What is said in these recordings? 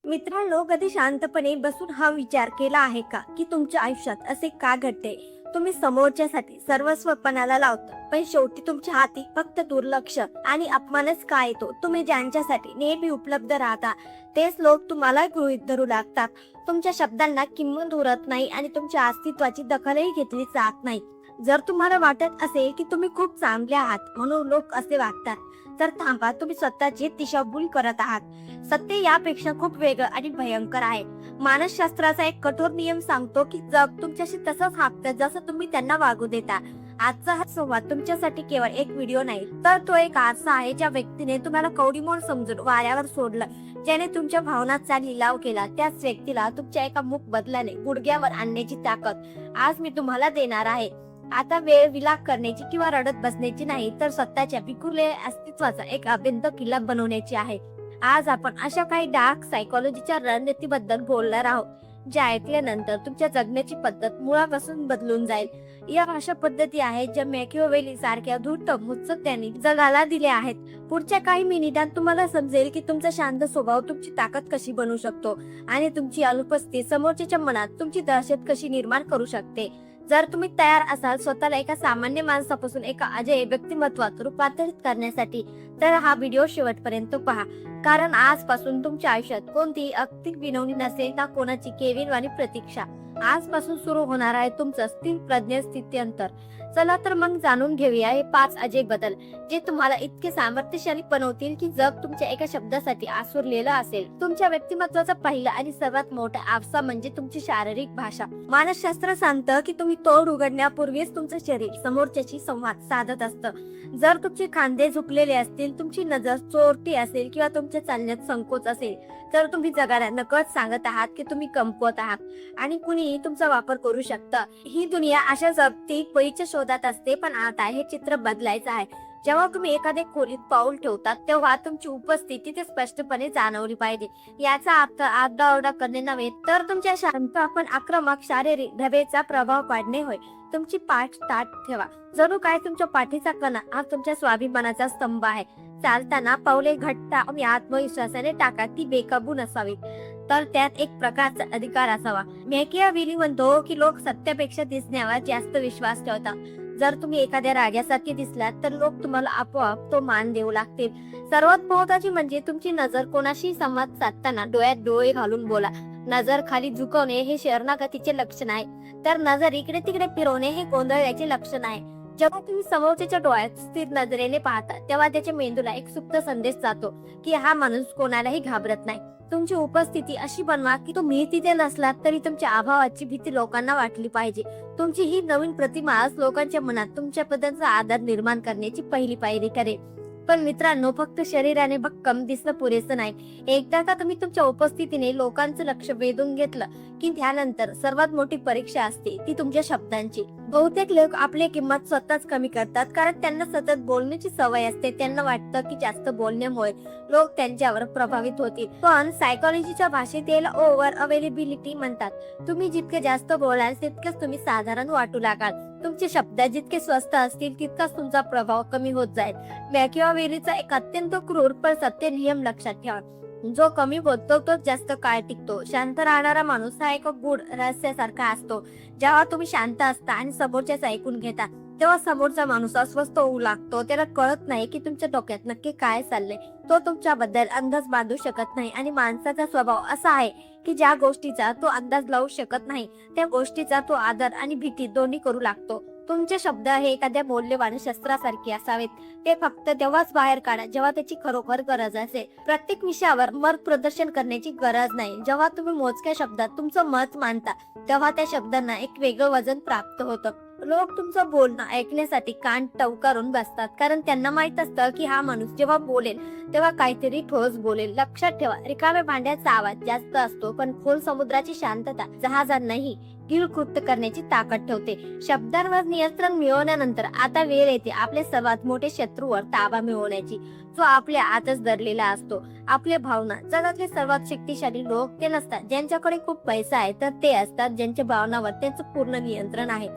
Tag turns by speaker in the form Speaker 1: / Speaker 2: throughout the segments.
Speaker 1: मित्रांनो, कधी शांतपणे बसून हा विचार केला आहे का की तुमच्या आयुष्यात असे का घडते? तुम्ही समोरच्यासाठी सर्वस्व पणाला लावता, पण शेवटी तुमच्या हाती फक्त दुर्लक्ष आणि अपमानच का येतो? तुम्ही ज्यांच्यासाठी नेहमी उपलब्ध राहता तेच लोक तुम्हाला गृहीत धरू लागतात. तुमच्या शब्दांना किंमत उरत नाही आणि तुमच्या अस्तित्वाची दखलही घेतली जात नाही. जर तुम्हाला वाटत असेल की तुम्ही खूप चांगले आहात म्हणून लोक असे वागतात, तर थांबा, तुम्ही स्वतःची दिशाभूल करत आहात. सत्य यापेक्षा खूप वेगळं आणि भयंकर आहे. मानसशास्त्राचा एक कठोर नियम सांगतो की जग तुमच्याशी तसंच वागतं जसं तुम्ही त्यांना वागू देता. आजचा हा संवाद तुमच्यासाठी केवळ एक व्हिडिओ नाही, तर तो एक आरसा आहे ज्या व्यक्तीने तुम्हाला कवडीमोल समजून वाऱ्यावर सोडलं, ज्याने तुमच्या भावनांचा लिलाव केला. त्याच व्यक्तीला तुमच्या एका मूक बदलाने गुडघ्यावर आणण्याची ताकद आज मी तुम्हाला देणार आहे. आता वेळ विलाप करण्याची किंवा रडत बसण्याची नाही, तर स्वतःच्या विखुरलेल्या अस्तित्वाचा एक अभेद्य किल्ला बनवण्याची आहे. आज आपण अशा काही डार्क सायकोलॉजीच्या रणनीतीबद्दल बोलणार आहोत, ज्या ऐकल्यानंतर तुमच्या जगण्याची पद्धत मुळापासून बदलून जाईल. या अशा पद्धती आहेत ज्या मॅकियावेली सारख्या धूर्त मुत्सद्यांनी जगाला दिल्या आहेत. पुढच्या काही मिनिटांत तुम्हाला समजेल की तुमचा शांत स्वभाव तुमची ताकद कशी बनवू शकतो आणि तुमची अनुपस्थिती समोरच्याच्या मनात तुमची दहशत कशी निर्माण करू शकते. जर तुम्ही तयार असाल स्वतःला एका सामान्य माणसापासून एका अजय व्यक्तिमत्वात रूपांतरित करण्यासाठी, तर हा व्हिडिओ शेवटपर्यंत पहा. कारण आजपासून तुमच्या आयुष्यात कोणतीही अगतिक विनवणी नसेल ना कोणाची केविलवाणी प्रतीक्षा. आजपासून सुरू होणार आहे तुमचं स्थिर प्रज्ञ स्थित्यंतर. चला तर मग जाणून घेऊया हे 5 अजय बदल, जे तुम्हाला इतके सामर्थ्यशाली बनवतील की जग तुमच्या एका शब्दासाठी आसुरलेलं असेल. तुमच्या व्यक्तिमत्वाचा पहिला आणि सर्वात मोठा आरसा म्हणजे तुमची शारीरिक भाषा. मानसशास्त्र सांगतं की तुम्ही तोंड उघडण्यापूर्वीच तुमचं शरीर समोरच्याशी संवाद साधत असतं. जर तुमचे खांदे झुकलेले असतील, तुमची नजर चोरटी असेल किंवा तुमच्या चालण्यात संकोच असेल, तर तुम्ही जगाला नकळत सांगत आहात की तुम्ही कमकुवत आहात आणि कुणीही तुमचा वापर करू शकतं. ही दुनिया अशा जागतिक परीच्या शोधात असते, पण आता हे चित्र बदलायचं आहे. जेव्हा तुम्ही एखाद्या खोलीत पाऊल ठेवतात तेव्हा तुमची उपस्थिती ते स्पष्टपणे जाणवली पाहिजे. याचा अर्थ आरडाओरडा करणे नव्हे, तर तुमच्या शांत पण आक्रमक शारीरिक ढबेचा प्रभाव पाडणे होय. तुमची पाठ ताठ ठेवा, जणू काय तुमच्या पाठीचा कणा हा तुमच्या स्वाभिमानाचा स्तंभ आहे. चालताना पावले घट्ट आणि आत्मविश्वासाने टाका, ती बेकाबू नसावी, तर त्यात एक प्रकारचा अधिकार असावा. मॅकियावेली म्हणतो की लोक सत्यापेक्षा दिसण्यावर जास्त विश्वास ठेवतात. जर तुम्ही एखाद्या राजासारखे दिसलात तर लोक तुम्हाला आपोआप तो मान देऊ लागतील. सर्वात महत्त्वाचे म्हणजे तुमची नजर कोणाशी संवाद साधताना डोळ्यात डोळे घालून बोला. नजर खाली झुकवणे हे शरणागतीचे लक्षण आहे, तर नजर इकडे तिकडे फिरवणे हे गोंधळाचे लक्षण आहे. जेव्हा तुम्ही समोरच्या डोळ्यात स्थिर नजरेने पाहता तेव्हा त्याच्या मेंदूला एक सुप्त संदेश जातो की हा माणूस कोणालाही घाबरत नाही. तुमची उपस्थिती अशी बनवा की तुम्ही तिथे नसलात तरी तुमच्या अभावाची भीती लोकांना वाटली पाहिजे. तुमची ही नवीन प्रतिमाच लोकांच्या मनात तुमच्याबद्दलचा आदर निर्माण करण्याची पहिली पायरी करेल. पण मित्रांनो, फक्त शरीराने भक्कम दिसणं पुरेसं नाही. एकदा का तुम्ही तुमच्या उपस्थितीने लोकांचं लक्ष वेधून घेतलं की त्यानंतर सर्वात मोठी परीक्षा असते ती तुमच्या शब्दांची. बहुतेक लोक आपली किंमत स्वतःच कमी करतात, कारण त्यांना सतत बोलण्याची सवय असते. त्यांना वाटतं की जास्त बोलण्यामुळे लोक त्यांच्यावर प्रभावित होतील. पण सायकोलॉजीच्या भाषेत याला ओव्हर अवेलेबिलिटी म्हणतात. तुम्ही जितके जास्त बोलाल तितकेच तुम्ही साधारण वाटू लागाल. तुमचे शब्द जितके स्वस्त असतील तितकाच तुमचा प्रभाव कमी होत जाईल. मॅकियावेलीचा एक अत्यंत क्रूर पण सत्य नियम लक्षात ठेवा, जो कमी बोलतो तोच जास्त काळ टिकतो. शांत राहणारा माणूस हा एक गूढ रहस्यासारखा असतो. जेव्हा तुम्ही शांत असता आणि समोरच्याच ऐकून घेता तेव्हा समोरचा माणूस अस्वस्थ होऊ लागतो. त्याला कळत नाही की तुमच्या डोक्यात नक्की काय चाललंय. तो तुमच्याबद्दल अंदाज बांधू शकत नाही आणि माणसाचा स्वभाव असा आहे की ज्या गोष्टीचा तो अंदाज लावू शकत नाही त्या गोष्टीचा तो आदर आणि भीती दोन्ही करू लागतो. तुमचे शब्द हे एखाद्या मौल्यवान शस्त्रासारखे असावेत. ते फक्त तेव्हाच बाहेर काढा जेव्हा त्याची खरोखर गरज असेल. प्रत्येक विषयावर मत प्रदर्शन करण्याची गरज नाही. जेव्हा तुम्ही मोजक्या शब्दात तुमचं मत मांडता तेव्हा त्या शब्दांना एक वेगळं वजन प्राप्त होतं. लोक तुमचं बोलणं ऐकण्यासाठी कान टवकारून बसतात, कारण त्यांना माहित असतं की हा माणूस जेव्हा बोलेल तेव्हा काहीतरी ठोस बोलेल. लक्षात ठेवा, रिकाम्या भांड्याचा आवाज जास्त असतो, पण खोल समुद्राची शांतता जहाजांनाही गिळकृत करण्याची ताकद ठेवते. शब्दांवर नियंत्रण मिळवल्यानंतर आता वेळ येते आपले सर्वात मोठे शत्रूवर ताबा मिळवण्याची, जो आपल्या आतच दडलेला असतो, आपल्या भावना. जगातले सर्वात शक्तिशाली लोक ते नसतात ज्यांच्याकडे खूप पैसा आहे, तर ते असतात ज्यांच्या भावनावर त्यांचं पूर्ण नियंत्रण आहे.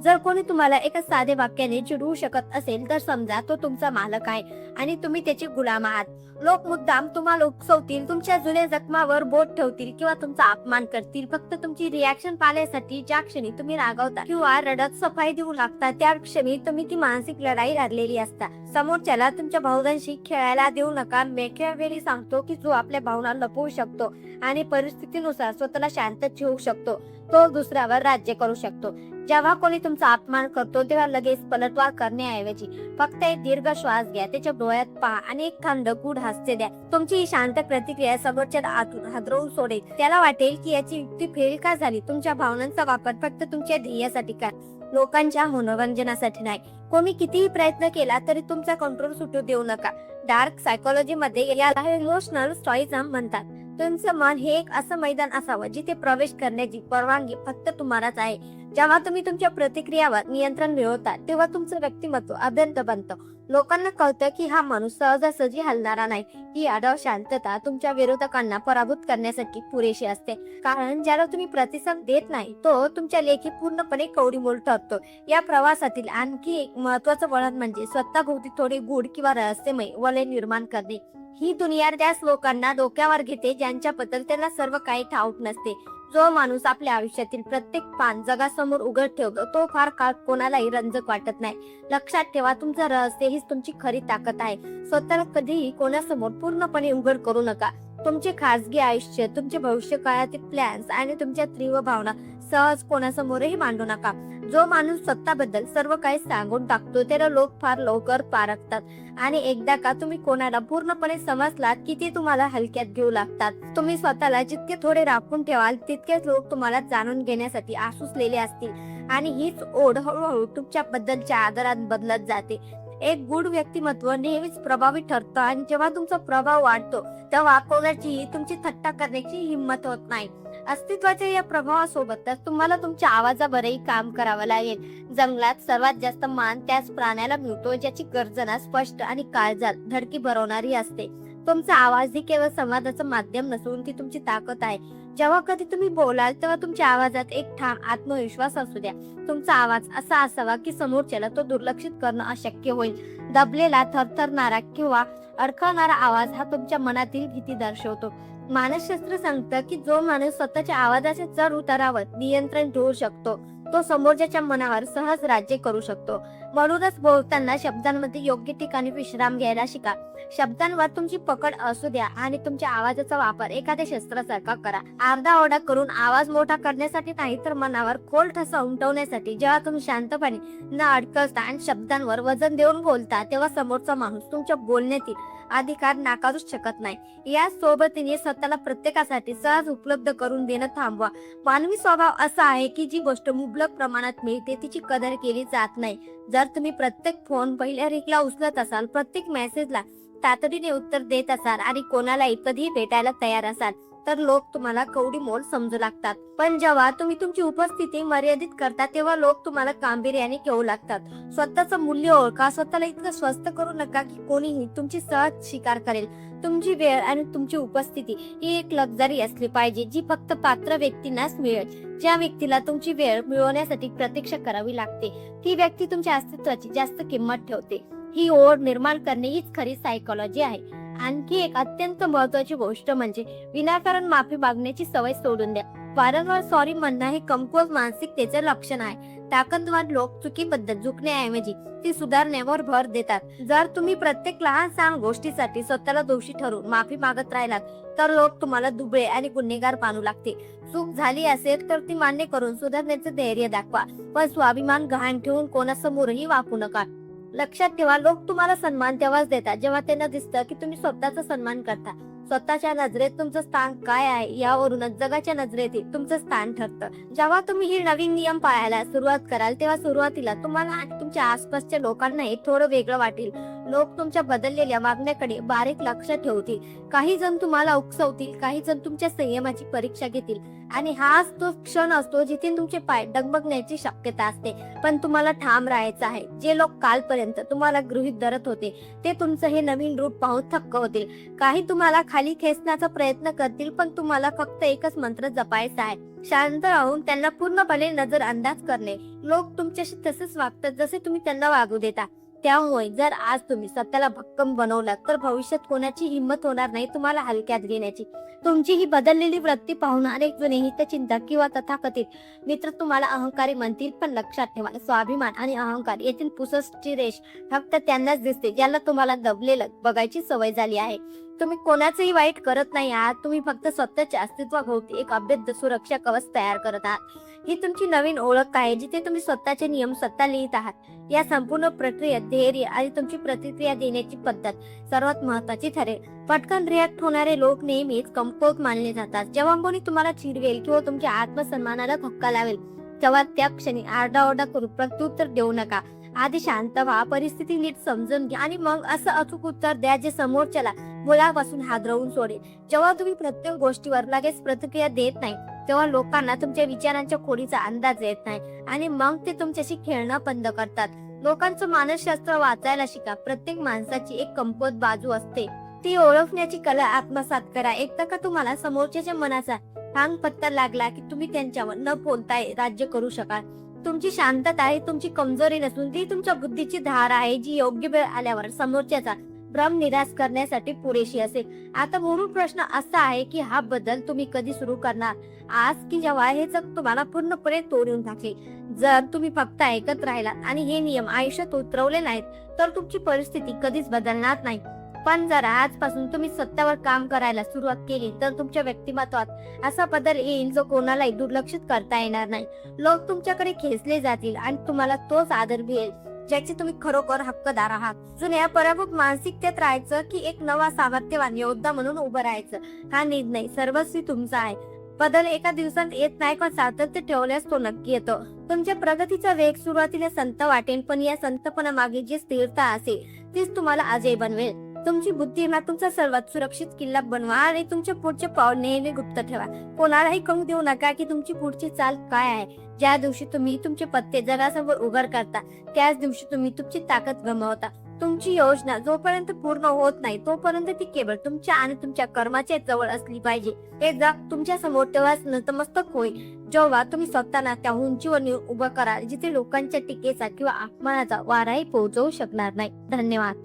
Speaker 1: जर कोणी तुम्हाला एका साधे वाक्याने चिडवू शकत असेल तर समजा तो तुमचा मालक आहे आणि तुम्ही त्याचे गुलाम आहात. लोक मुद्दाम तुम्हाला उकसवतील, तुमच्या जुन्या जखमावर बोट ठेवतील किंवा तुमचा अपमान करतील फक्त तुमची रिॲक्शन पाहण्यासाठी. ज्या क्षणी तुम्ही रागावता किंवा रडत सफाई देऊ लागता त्या क्षणी तुम्ही ती मानसिक लढाई हरलेली असता. समोरच्याला तुमच्या भावनांशी खेळायला देऊ नका. मॅकियावेली सांगतो की जो आपल्या भावना लपवू शकतो आणि परिस्थितीनुसार स्वतःला शांत ठेवू शकतो तो दुसऱ्यावर राज्य करू शकतो. जेव्हा कोणी तुमचा अपमान करतो तेव्हा लगेच पलटवार करण्याऐवजी फक्त एक दीर्घ श्वास घ्या, त्याच्या डोळ्यात पहा आणि एक थंड गूढ हास्य द्या. तुमची ही शांत प्रतिक्रिया समोरच्या आतून हादरवून सोडेल. त्याला वाटेल की याची युक्ती फेल का झाली. तुमच्या भावनांचा वापर फक्त तुमच्या ध्येयासाठी करा, लोकांच्या मनोरंजनासाठी नाही. कोणी कितीही प्रयत्न केला तरी तुमचा कंट्रोल सुटू देऊ नका. डार्क सायकोलॉजी मध्ये याला इमोशनल स्टॉइझम म्हणतात. तुमचं मन हे एक असं मैदान असावं जिथे प्रवेश करण्याची परवानगी फक्त तुम्हालाच आहे. जेव्हा तुम्ही तुमच्या प्रतिक्रियावर नियंत्रण मिळवता तेव्हा तुमचं व्यक्तिमत्व अभ्यंत बनतं. लोकांना कळतं की हा माणूस सहजासहजी हलणारा नाही. ही आढाव शांतता तुमच्या विरोधकांना पराभूत करण्यासाठी पुरेशी असते, कारण ज्याला तुम्ही प्रतिसाद देत नाही तो तुमच्या लेखी पूर्णपणे कवडीमोल ठरतो. या प्रवासातील आणखी एक महत्वाचं वळण म्हणजे स्वतःभोवती थोडे गूढ किंवा रहस्यमय वलय निर्माण करणे. ही दुनिया त्याच लोकांना डोक्यावर घेते ज्यांच्याबद्दल त्यांना सर्व काही ठाऊक नसते. जो माणूस आपल्या आयुष्यातील प्रत्येक पान जगासमोर उघड ठेवतो तो फार काळ कोणालाही रंजक वाटत नाही. लक्षात ठेवा, तुमचं रहस्य हीच तुमची खरी ताकद आहे. स्वतःला कधीही कोणासमोर पूर्णपणे उघड करू नका. तुमचे खासगी आयुष्य, तुमचे भविष्य काळातील प्लॅन्स आणि तुमच्या तीव्र भावना सहज कोणासमोरही मांडू नका. जो माणूस स्वतःबद्दल सर्व काही सांगून टाकतो त्याला लोक फार लवकर पारखतात आणि एकदा का तुम्ही कोणाला पूर्णपणे समजलात की ते तुम्हाला हलक्यात घेऊ लागतात. तुम्ही स्वतःला जितके थोडे राखून ठेवाल तितकेच लोक तुम्हाला जाणून घेण्यासाठी आसुसलेले असतील आणि हीच ओढ हळूहळू तुमच्या बद्दलच्या आदरात बदलत जाते. एक गूढ व्यक्तिमत्व नेहमीच प्रभावी ठरतं आणि जेव्हा तुमचा प्रभाव वाढतो तेव्हा कोणाचीही तुमची थट्टा करण्याची हिंमत होत नाही. अस्तित्वाच्या या प्रभावासोबतच तुम्हाला तुमच्या आवाजावरही काम करावं लागेल. जंगलात सर्वात जास्त मान त्याच प्राण्याला मिळतो ज्याची गर्जना स्पष्ट आणि काळजात धडकी भरवणारी असते. तुमचा आवाज ही केवळ संवादाचं माध्यम नसून ती तुमची ताकद आहे. जेव्हा कधी तुम्ही बोलाल तेव्हा तुमच्या आवाजात एक ठाम आत्मविश्वास असू द्या. तुमचा आवाज असा असावा की समोरच्याला तो दुर्लक्षित करणं अशक्य होईल. दबलेला, थरथरणारा किंवा अडखळणारा आवाज हा तुमच्या मनातील भीती दर्शवतो. मानसशास्त्र सांगतं की जो माणूस स्वतःच्या आवाजाच्या चढ उतारावर नियंत्रण ठेवू शकतो तो समोरच्याच्या मनावर सहज राज्य करू शकतो. म्हणूनच बोलताना शब्दांमध्ये योग्य ठिकाणी विश्राम घ्यायला शिका. शब्दांवर तुमची पकड असू द्या आणि तुमच्या आवाजाचा वापर एखाद्या शस्त्रासारखा करा. आरडाओरडा करून आवाज मोठा करण्यासाठी नाही तर मनावर खोल ठसा उमटवण्यासाठी. जेव्हा तुम्ही शांतपणे न अडकळता आणि शब्दांवर वजन देऊन बोलता तेव्हा समोरचा माणूस तुमच्या बोलण्यातील अधिकार नाकारूच शकत नाही. या सोबतीने स्वतःला प्रत्येकासाठी सहज उपलब्ध करून देणं थांबवा. मानवी स्वभाव असा आहे की जी गोष्ट मुबलक प्रमाणात मिळते तिची कदर केली जात नाही. जर तुम्ही प्रत्येक फोन पहिल्या रिंगला उचलत असाल, प्रत्येक मेसेजला तातडीने उत्तर देत असाल आणि कोणालाही कधीही भेटायला तयार असाल तर लोक तुम्हाला कवडीमोल समजू लागतात. पण जेव्हा तुम्ही तुमची उपस्थिती मर्यादित करता तेव्हा लोक तुम्हाला गांभीर्याने घेऊ लागतात. स्वतःचं मूल्य ओळखा. स्वतःला इतकं स्वस्त करू नका की कोणीही तुमची सहज स्वीकार करेल. तुमची वेळ आणि तुमची उपस्थिती ही एक लक्झरी असली पाहिजे जी फक्त पात्र व्यक्तींनाच मिळेल. ज्या व्यक्तीला तुमची वेळ मिळवण्यासाठी प्रतीक्षा करावी लागते ती व्यक्ती तुमच्या अस्तित्वाची जास्त किंमत ठेवते. ही ओढ निर्माण करणे हीच खरी सायकोलॉजी आहे. आणखी एक अत्यंत महत्वाची गोष्ट म्हणजे विनाकारण माफी मागण्याची सवय सोडून द्या. वारंवार सॉरी म्हणणं हे कमकुवत मानसिकतेचे लक्षण आहे. ताकदवान लोक चुकीबद्दल झुकण्याऐवजी ती सुधारण्यावर भर देतात. जर तुम्ही प्रत्येक लहान सहान गोष्टीसाठी स्वतःला दोषी ठरवून माफी मागत राहिलात तर लोक तुम्हाला दुबळे आणि गुन्हेगार मानू लागते. चूक झाली असेल तर ती मान्य करून सुधारण्याचे धैर्य दाखवा, पण स्वाभिमान गहाण ठेवून कोणासमोरही वाकू नका. लक्षात ठेवा, लोक तुम्हाला सन्मान तेव्हाच देतात जेव्हा त्यांना दिसतं की तुम्ही स्वतःचा सन्मान करता. स्वतःच्या नजरेत तुमचं स्थान काय आहे यावरूनच जगाच्या नजरेत तुमचं स्थान ठरतं. जेव्हा तुम्ही हे नवीन नियम पाळायला सुरुवात कराल तेव्हा सुरुवातीला तुम्हाला आणि तुमच्या आसपासच्या लोकांनाही थोडं वेगळं वाटेल. लोक तुमच्या बदललेल्या वागण्याकडे बारीक लक्ष ठेवतील. काही जण तुम्हाला उकसवतील, काही जण तुमच्या संयमाची परीक्षा घेतील आणि हाच तो क्षण असतो जिथे तुमचे पाय डगमगण्याची शक्यता असते. पण तुम्हाला ठाम राहायचं आहे. जे लोक कालपर्यंत तुम्हाला गृहीत धरत होते ते तुमचं हे नवीन रूप पाहून थक्क होतील. काही तुम्हाला खाली खेचण्याचा प्रयत्न करतील, पण तुम्हाला फक्त एकच मंत्र जपायचा आहे, शांत राहून त्यांना पूर्णपणे नजर अंदाज करणे. लोक तुमच्याशी तसेच वागतात जसे तुम्ही त्यांना वागू देता. त्यामुळे जर आज तुम्ही स्वतःला भक्कम बनवलात तर भविष्यात कोणाची हिंमत होणार नाही तुम्हाला हलक्यात घेण्याची. तुमची ही बदललेली वृत्ती पाहून अनेक जुने हितचिंतक किंवा तथाकथित मित्र तुम्हाला अहंकारी म्हणतील, पण लक्षात ठेवा, स्वाभिमान आणि अहंकार येथील पुसटची रेष फक्त त्यांनाच दिसते ज्याला तुम्हाला दबलेलं बघायची सवय झाली आहे. तुम्ही कोणाचंही वाईट करत नाही आहात, तुम्ही फक्त स्वतःच्या अस्तित्वाभोवती एक अभेद्य सुरक्षा कवच तयार करत आहात. ही तुमची नवीन ओळख आहे जिथे तुम्ही स्वतःचे नियम स्वतः लिहित आहात. या संपूर्ण प्रक्रियेत धैर्य आणि तुमची प्रतिक्रिया देण्याची पद्धत सर्वात महत्वाची ठरेल. पटकन रिॲक्ट होणारे लोक नेहमीच कमकुवत मानले जातात. जेव्हा कोणी तुम्हाला चिडवेल किंवा तुमच्या आत्मसन्मानाला धक्का लावेल तेव्हा त्या क्षणी आरडाओरडा करून प्रत्युत्तर देऊ नका. आधी शांत व्हा, परिस्थिती नीट समजून घ्या आणि मग असं अचूक उत्तर द्या जे समोरच्याला मुलापासून हादरवून सोडेल. जेव्हा तुम्ही प्रत्येक गोष्टीवर लगेच प्रतिक्रिया देत नाही तेव्हा लोकांना तुमच्या विचारांच्या खोडीचा अंदाज येत नाही आणि मग ते तुमच्याशी खेळणं बंद करतात. लोकांचं मानसशास्त्र वाचायला शिका. प्रत्येक माणसाची एक कमकुवत बाजू असते, ती ओळखण्याची कला आत्मसात करा. एकदा का तुम्हाला समोरच्याच्या मनाचा भांग पत्ता लागला की तुम्ही त्यांच्यावर न बोलता राज्य करू शकाल. तुमची शांतता ही तुमची कमजोरी नसून ती तुमच्या बुद्धीची धार आहे जी योग्य वेळ आल्यावर समोरच्याचा भ्रम निराश करण्यासाठी पुरेशी असेल. आता मूळ प्रश्न असा आहे की हा बदल तुम्ही कधी सुरू करणार, आज की जेव्हा हे जग तुम्हाला पूर्णपणे तोडून टाकेल. जर तुम्ही फक्त ऐकत राहिलात आणि हे नियम आयुष्यात उतरवले नाहीत तर तुमची परिस्थिती कधीच बदलणार नाही. पण जर आजपासून तुम्ही स्वतःवर काम करायला सुरुवात केली तर तुमच्या व्यक्तिमत्वात असा बदल येईल जो कोणालाही दुर्लक्षित करता येणार नाही. लोक तुमच्याकडे खेचले जातील आणि तुम्हाला तोच आदर मिळेल ज्याचे तुम्ही खरोखर हक्कदार आहात. जुन्या पराभूत मानसिकतेत राहायचं की एक नवा सामर्थ्यवान योद्धा म्हणून उभं राहायचं, हा निर्णय सर्वस्वी तुमचा आहे. बदल एका दिवसात येत नाही, पण सातत्य ठेवल्यास तो नक्की येतो. तुमच्या प्रगतीचा वेग सुरुवातीला संत वाटेल, पण या संतपणा मागे जी स्थिरता असेल तीच तुम्हाला अजय बनवेल. तुमची बुद्धीला तुमचा सर्वात सुरक्षित किल्ला बनवा आणि तुमच्या पुढचे पाऊल नेहमी गुप्त ठेवा. कोणालाही कळू देऊ नका की तुमची पुढची चाल काय आहे. ज्या दिवशी तुम्ही तुमचे पत्ते जगासमोर उघड करता त्याच दिवशी तुम्ही तुमची ताकद गमावता. तुमची योजना जोपर्यंत पूर्ण होत नाही तोपर्यंत ती केवळ तुमच्या आणि तुमच्या कर्माच्या जवळ असली पाहिजे. हे जग तुमच्या समोर तेव्हाच नतमस्तक होईल जेव्हा तुम्ही स्वतःला त्या उंचीवर उभं कराल जिथे लोकांच्या टीकेचा किंवा अपमानाचा वाराही पोहोचवू शकणार नाही. धन्यवाद.